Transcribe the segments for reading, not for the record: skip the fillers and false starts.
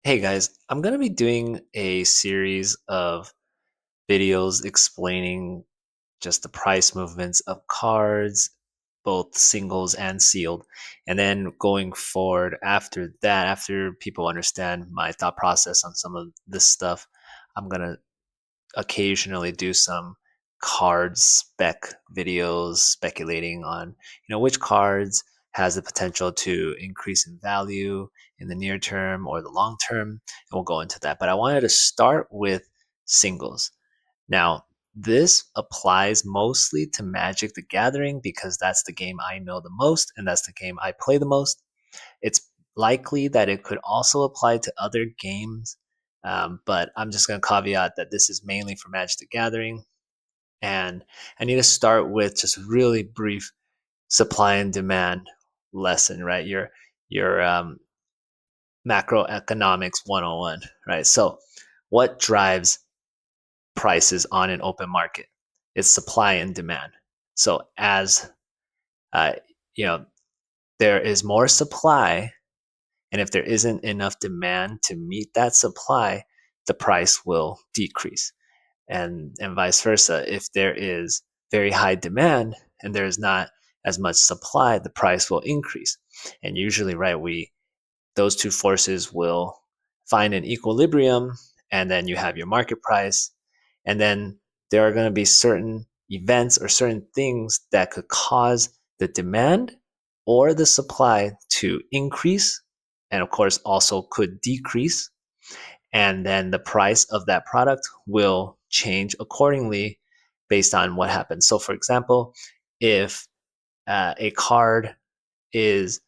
Hey guys, I'm going to be doing a series of videos explaining just the price movements of cards, both singles and sealed. And then going forward after that, after people understand my thought process on some of this stuff, I'm going to occasionally do some card spec videos speculating on which cards has the potential to increase in value in the near term or the long term, and we'll go into that. But I wanted to start with singles. Now, this applies mostly to Magic the Gathering because that's the game I know the most and that's the game I play the most. It's likely that it could also apply to other games, but I'm just going to caveat that this is mainly for Magic the Gathering. And I need to start with just really brief supply and demand lesson, right? Your macroeconomics 101, right? So, what drives prices on an open market? It's supply and demand. So, as uh, you know, there is more supply. And if there isn't enough demand to meet that supply, the price will decrease. And vice versa. If there is very high demand and there is not as much supply, the price will increase. And usually, right, those two forces will find an equilibrium, and then you have your market price. And then there are going to be certain events or certain things that could cause the demand or the supply to increase, and of course also could decrease, and then the price of that product will change accordingly based on what happens. So for example, if a card is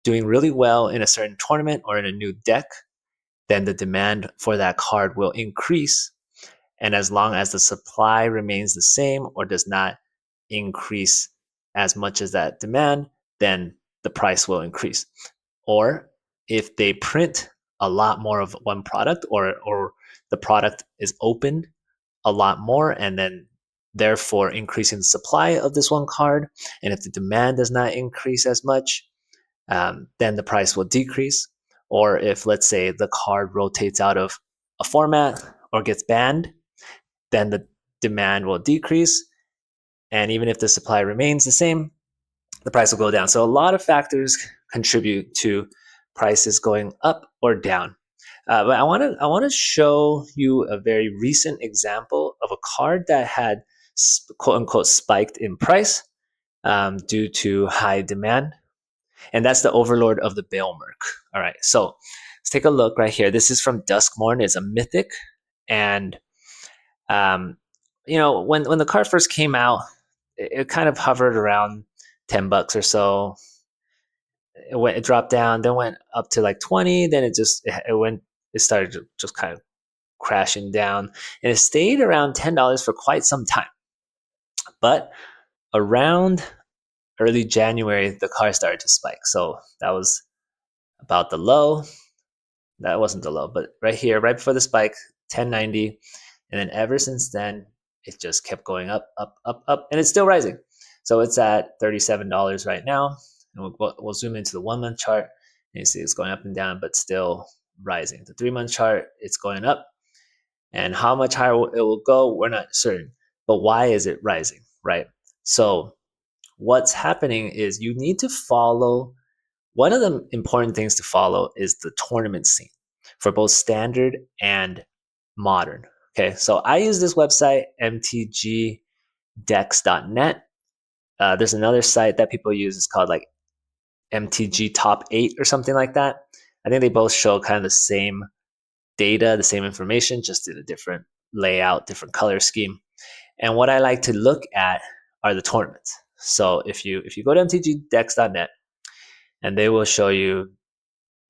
doing really well in a certain tournament or in a new deck, then the demand for that card will increase. And as long as the supply remains the same or does not increase as much as that demand, then the price will increase. Or if they print a lot more of one product, or the product is opened a lot more and then therefore increasing the supply of this one card, and if the demand does not increase as much, then the price will decrease. Or if, let's say, the card rotates out of a format or gets banned, then the demand will decrease. And even if the supply remains the same, the price will go down. So a lot of factors contribute to prices going up or down. But I want to show you a very recent example of a card that had quote unquote spiked in price due to high demand, and that's the Overlord of the Balemurk. All right, so let's take a look right here. This is from Duskmorn. It's a mythic, and um, when the card first came out, it kind of hovered around $10 or so. It dropped down, then went up to like 20. Then it started just kind of crashing down, and it stayed around $10 for quite some time. But around early January, the car started to spike. So that was about the low. That wasn't the low, but right here, right before the spike, 1090. And then ever since then, it just kept going up, up, up, up, and it's still rising. So it's at $37 right now. And we'll zoom into the 1 month chart, and you see it's going up and down, but still rising. The 3 month chart, it's going up. And how much higher it will go, we're not certain. But why is it rising, right? So what's happening is you need to follow. One of the important things to follow is the tournament scene for both standard and modern. Okay, so I use this website, mtgdex.net. There's another site that people use. It's called like MTG Top 8 or something like that. I think they both show kind of the same data, the same information, just in a different layout, different color scheme. And what I like to look at are the tournaments. So if you go to mtgdex.net, and they will show you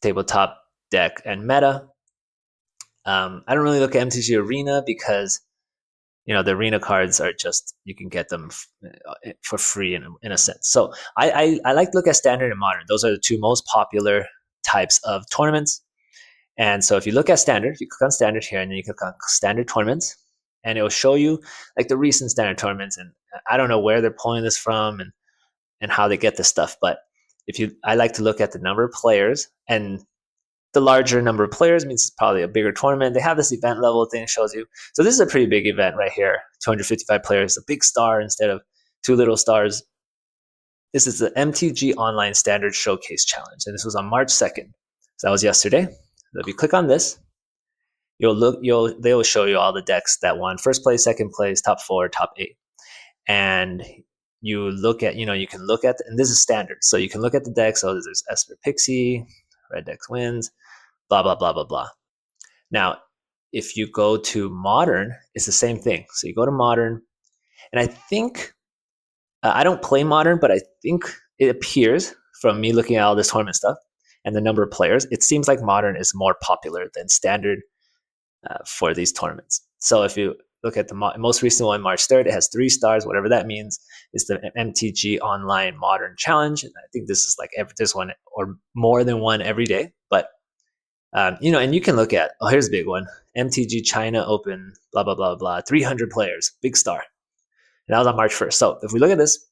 tabletop deck and meta. I don't really look at MTG Arena because the arena cards are just, you can get them for free in a sense. So I like to look at standard and modern. Those are the two most popular types of tournaments. And so if you look at standard, you click on standard here, and then you click on standard tournaments, and it will show you like the recent standard tournaments. And I don't know where they're pulling this from and how they get this stuff, but I like to look at the number of players, and the larger number of players means it's probably a bigger tournament. They have this event level thing shows you. So this is a pretty big event right here. 255 players, a big star instead of two little stars. This is the MTG Online Standard Showcase Challenge, and this was on March 2nd. So that was yesterday. So if you click on this, they will show you all the decks that won first place, second place, top 4, top 8. And you look at, you can look at, and this is standard. So you can look at the decks. So there's Esper Pixie, Red Dex wins, blah, blah, blah, blah, blah. Now, if you go to modern, it's the same thing. So you go to modern, and I think, I don't play modern, but I think it appears from me looking at all this tournament stuff and the number of players, it seems like modern is more popular than standard for these tournaments. So if you look at the most recent one, March 3rd, it has 3 stars, whatever that means. It's the MTG Online Modern Challenge. And I think this is like this one or more than one every day. But, and you can look at, here's a big one, MTG China Open, blah, blah, blah, blah, 300 players, big star. And that was on March 1st. So if we look at this,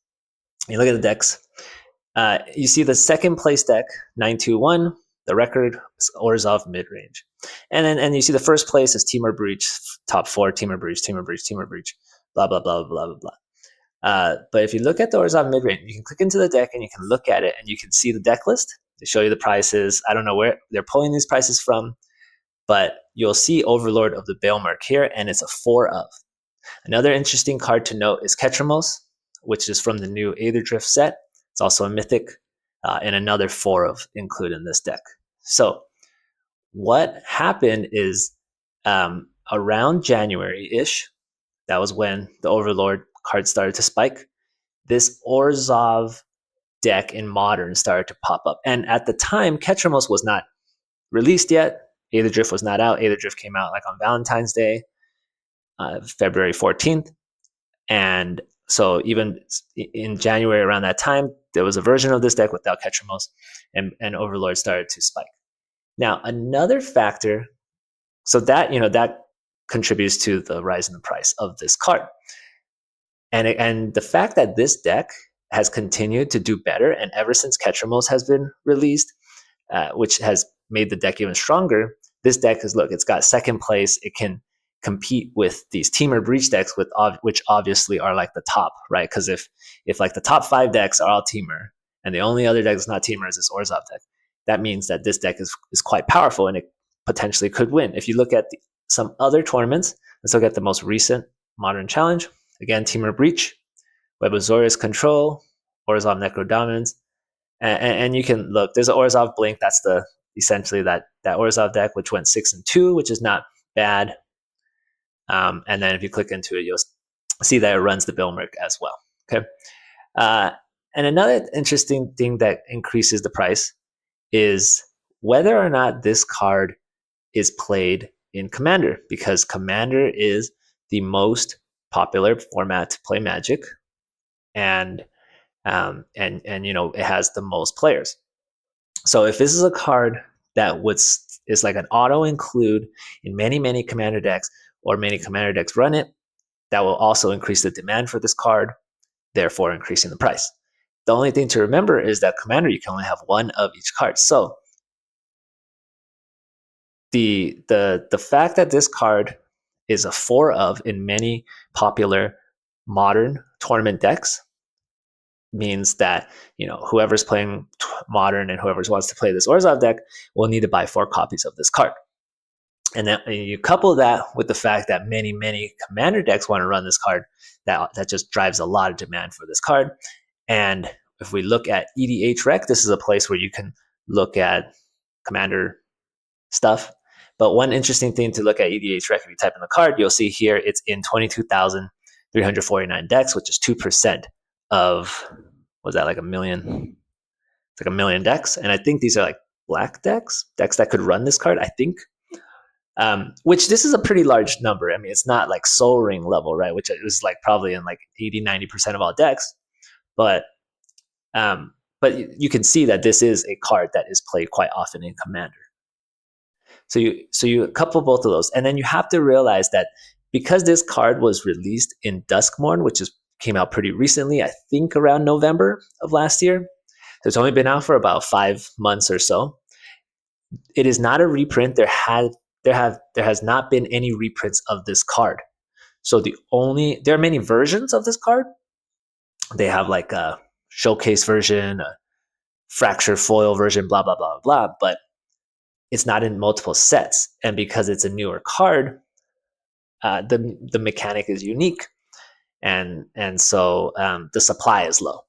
you look at the decks, you see the second place deck, 921, the record is Orzhov mid-range. And you see the first place is Temur Breach, top 4, Temur Breach, blah, blah, blah, blah, blah, blah. But if you look at the Orzhov mid-range, you can click into the deck and you can look at it and you can see the deck list. They show you the prices. I don't know where they're pulling these prices from, but you'll see Overlord of the Balemurk here, and it's a 4 of. Another interesting card to note is Ketramos, which is from the new Aetherdrift set. It's also a mythic, and another 4 of included in this deck. So what happened is around January-ish, that was when the Overlord card started to spike, this Orzhov deck in Modern started to pop up. And at the time, Ketramos was not released yet. Aetherdrift was not out. Aetherdrift came out like on Valentine's Day, February 14th. And so even in January around that time, there was a version of this deck without Ketramos, and Overlord started to spike. Now, another factor, so that, that contributes to the rise in the price of this card. And the fact that this deck has continued to do better, and ever since Ketramos has been released, which has made the deck even stronger, this deck is, look, it's got second place. It can compete with these Temur Breach decks, which obviously are like the top, right? Because if like the top 5 decks are all Temur, and the only other deck that's not Temur is this Orzhov deck, that means that this deck is quite powerful, and it potentially could win. If you look at some other tournaments, let's look at the most recent Modern Challenge. Again, Temur Breach, Web of Zorius Control, Orzhov Necro Dominance, and you can look. There's an Orzhov Blink. That's essentially that Orzhov deck, which went 6-2, which is not bad. And then if you click into it, you'll see that it runs the Balemurk as well. Okay. And another interesting thing that increases the price is whether or not this card is played in Commander, because Commander is the most popular format to play Magic, and it has the most players. So if this is a card that is like an auto include in many Commander decks, or many Commander decks run it, that will also increase the demand for this card, therefore increasing the price. The only thing to remember is that Commander, you can only have 1 of each card. So the fact that this card is a 4 of in many popular Modern tournament decks means that whoever's playing Modern and whoever wants to play this Orzhov deck will need to buy 4 copies of this card. And then you couple that with the fact that many Commander decks want to run this card, that just drives a lot of demand for this card. And if we look at EDH Rec, this is a place where you can look at Commander stuff. But one interesting thing to look at EDH Rec, if you type in the card, you'll see here it's in 22,349 decks, which is 2% of, was that like a million? It's like a million decks. And I think these are like black decks that could run this card, I think. Which this is a pretty large number. I mean, it's not like Soul Ring level, right? Which is like probably in like 80-90% of all decks. But you can see that this is a card that is played quite often in Commander. So you couple both of those, and then you have to realize that because this card was released in Duskmourn, which came out pretty recently, I think around November of last year. So it's only been out for about 5 months or so. It is not a reprint. There has not been any reprints of this card. So there are many versions of this card. They have like a showcase version, a fracture foil version, blah blah blah blah. But it's not in multiple sets, and because it's a newer card, the mechanic is unique, and so the supply is low.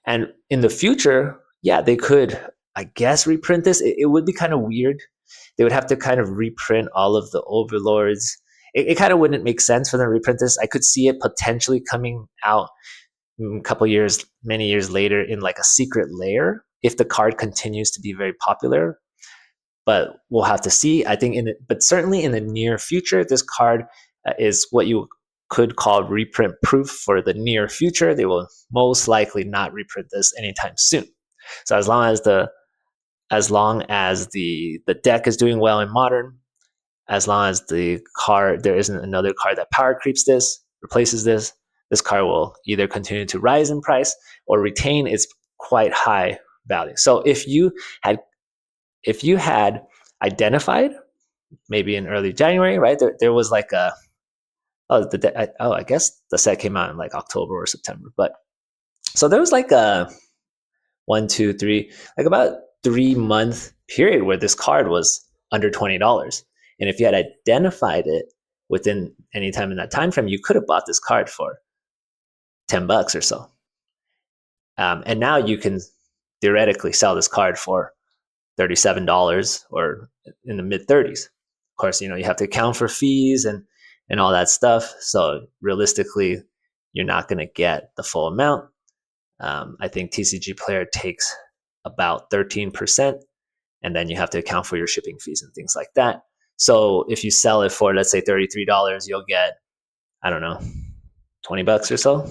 And in the future, yeah, they could, I guess, reprint this. It would be kind of weird. They would have to kind of reprint all of the overlords. It kind of wouldn't make sense for them to reprint this. I could see it potentially coming out a couple years, many years later in like a secret layer if the card continues to be very popular. But we'll have to see. I think but certainly in the near future, this card is what you could call reprint proof for the near future. They will most likely not reprint this anytime soon. So as long as the deck is doing well in modern, as long as the card, there isn't another card that power creeps this, replaces this card will either continue to rise in price or retain its quite high value. So if you had identified maybe in early January, right, there was like I guess the set came out in like October or September, but so there was like a 1, 2, 3, like about 3-month period where this card was under $20. And if you had identified it within any time in that time frame, you could have bought this card for $10 or so. And now you can theoretically sell this card for $37 or in the mid 30s. Of course, you have to account for fees and all that stuff. So realistically, you're not going to get the full amount. I think TCG Player takes about 13%, and then you have to account for your shipping fees and things like that. So if you sell it for, let's say, $33, you'll get, I don't know, $20 or so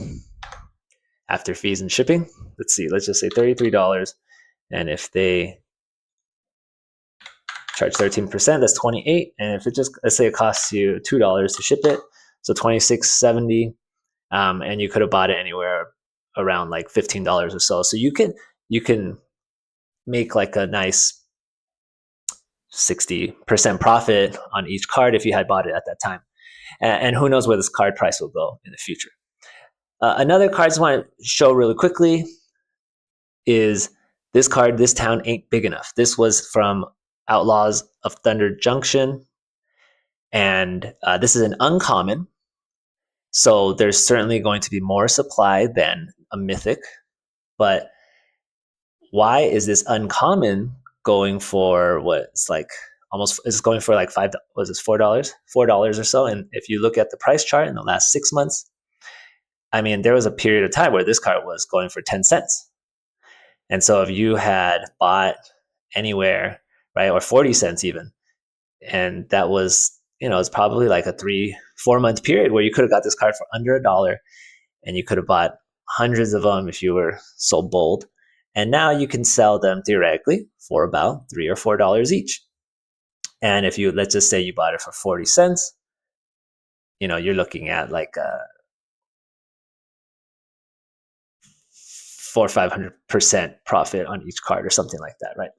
after fees and shipping. Let's see, let's just say $33. And if they charge 13%, that's 28. And if let's say it costs you $2 to ship it, so $26.70, and you could have bought it anywhere around like $15 or so. So you can make like a nice 60% profit on each card if you had bought it at that time. And who knows where this card price will go in the future. Another card I just want to show really quickly is this card, This Town Ain't Big Enough. This was from Outlaws of Thunder Junction. And this is an uncommon. So there's certainly going to be more supply than a mythic. But why is this uncommon going for it's going for like $5, was it $4 or so? And if you look at the price chart in the last 6 months, I mean, there was a period of time where this card was going for 10 cents. And so if you had bought anywhere, right, or 40 cents even, and that was, it's probably like a 3-4 month period where you could have got this card for under $1, and you could have bought hundreds of them if you were so bold. And now you can sell them theoretically for about $3 or $4 each. And if let's just say you bought it for 40 cents, you're looking at like 400 or 500% profit on each card or something like that, right?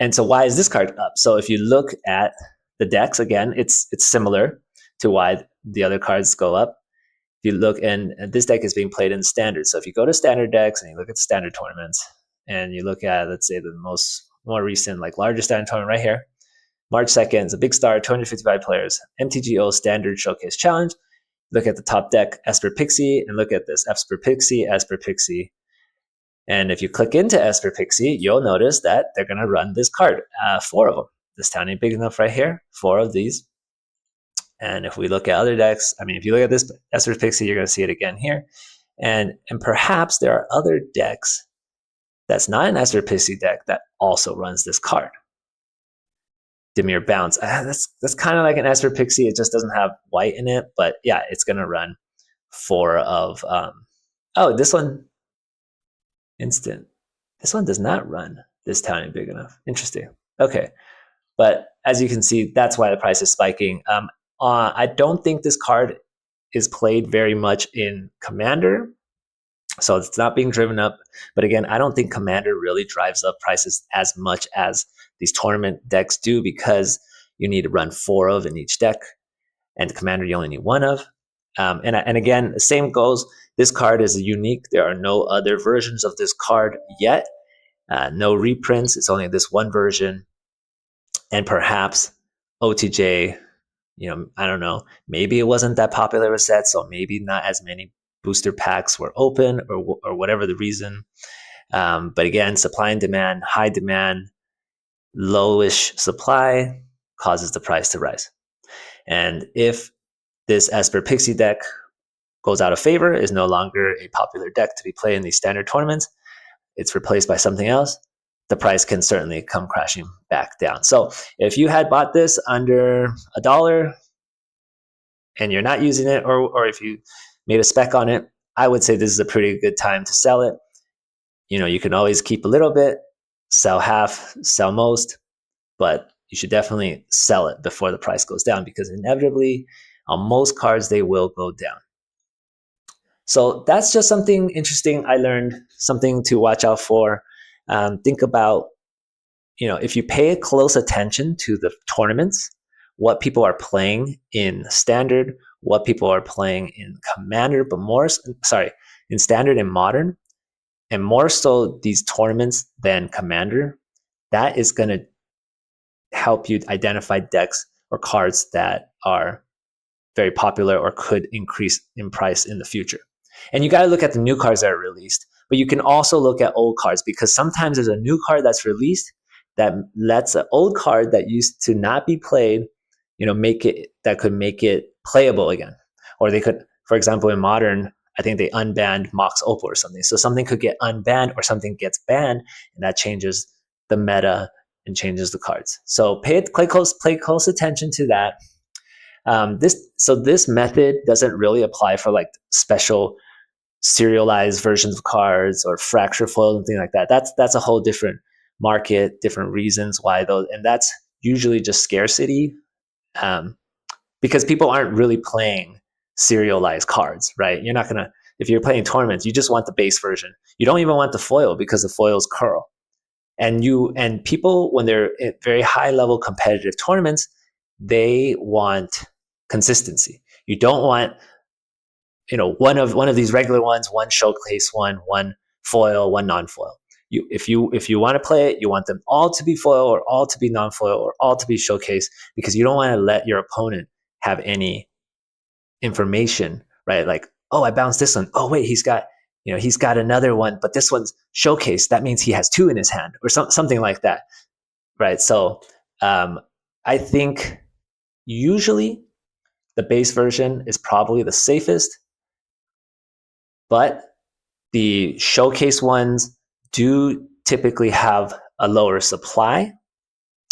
And so why is this card up? So if you look at the decks, again, it's similar to why the other cards go up. If you look, and this deck is being played in standard. So if you go to standard decks and you look at standard tournaments, and you look at, let's say, the more recent, like largest standard tournament right here, March 2nd, it's a big star, 255 players, MTGO Standard Showcase Challenge. Look at the top deck, Esper Pixie, and look at this, Esper Pixie, Esper Pixie. And if you click into Esper Pixie, you'll notice that they're going to run this card, 4 of them. This Town Ain't Big Enough right here, 4 of these. And if we look at other decks, I mean, if you look at this Esper Pixie, you're going to see it again here. And perhaps there are other decks that's not an Esper Pixie deck that also runs this card. Dimir Bounce. That's kind of like an Esper Pixie. It just doesn't have white in it. But yeah, it's going to run 4 of... this one... Instant. This one does not run This Town Ain't Big Enough. Interesting. Okay. But as you can see, that's why the price is spiking. I don't think this card is played very much in Commander. So it's not being driven up. But again, I don't think Commander really drives up prices as much as these tournament decks do, because you need to run 4 of in each deck, and Commander you only need 1 of. And again, the same goes. This card is unique. There are no other versions of this card yet. No reprints. It's only this one version. And perhaps OTJ, I don't know. Maybe it wasn't that popular of a set, so maybe not as many booster packs were open, or whatever the reason. But again, supply and demand, high demand, lowish supply causes the price to rise. And if this Esper Pixie deck goes out of favor, is no longer a popular deck to be played in these standard tournaments, it's replaced by something else, the price can certainly come crashing back down. So if you had bought this under $1 and you're not using it, or if you made a spec on it, I would say this is a pretty good time to sell it. You can always keep a little bit, sell half, sell most, but you should definitely sell it before the price goes down, because inevitably on most cards they will go down. So that's just something interesting I learned, something to watch out for. Think about, if you pay close attention to the tournaments, what people are playing in Standard, what people are playing in Commander, in Standard and Modern, and more so these tournaments than Commander, that is going to help you identify decks or cards that are very popular or could increase in price in the future. And you got to look at the new cards that are released, but you can also look at old cards, because sometimes there's a new card that's released that lets an old card that used to not be played, could make it playable again. Or they could, for example, in Modern, I think they unbanned Mox Opal or something. So something could get unbanned or something gets banned, and that changes the meta and changes the cards. So pay close attention to that. This method doesn't really apply for like special serialized versions of cards or fracture foil and things like that. That's a whole different market, different reasons why those, and that's usually just scarcity, because people aren't really playing serialized cards, right? You're not gonna, if you're playing tournaments, you just want the base version. You don't even want the foil, because the foils curl. And people, when they're at very high level competitive tournaments, they want consistency. You don't want one of these regular ones, one showcase one foil, one non-foil. If you want to play it, you want them all to be foil, or all to be non-foil, or all to be showcase, because you don't want to let your opponent have any information, right? Like, oh, I bounced this one. Oh, wait, he's got another one, but this one's showcase. That means he has 2 in his hand, or something like that, right? So I think usually the base version is probably the safest, but the showcase ones do typically have a lower supply,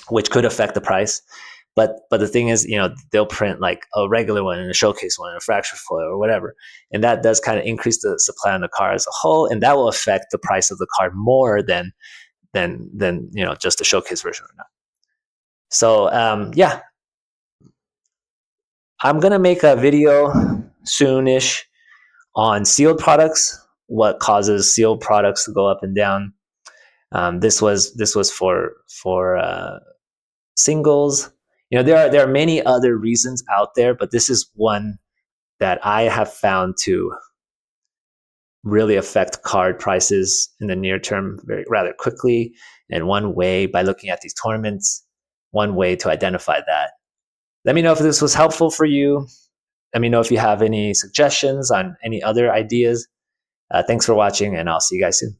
which could affect the price. But the thing is, they'll print like a regular one and a showcase one and a fracture foil or whatever, and that does kind of increase the supply on the card as a whole, and that will affect the price of the card more than just the showcase version or not. So yeah, I'm gonna make a video soonish on sealed products, what causes sealed products to go up and down. This was for singles. There are many other reasons out there, but this is one that I have found to really affect card prices in the near term rather quickly. And one way, by looking at these tournaments, one way to identify that. Let me know if this was helpful for you. Let me know if you have any suggestions on any other ideas. Thanks for watching, and I'll see you guys soon.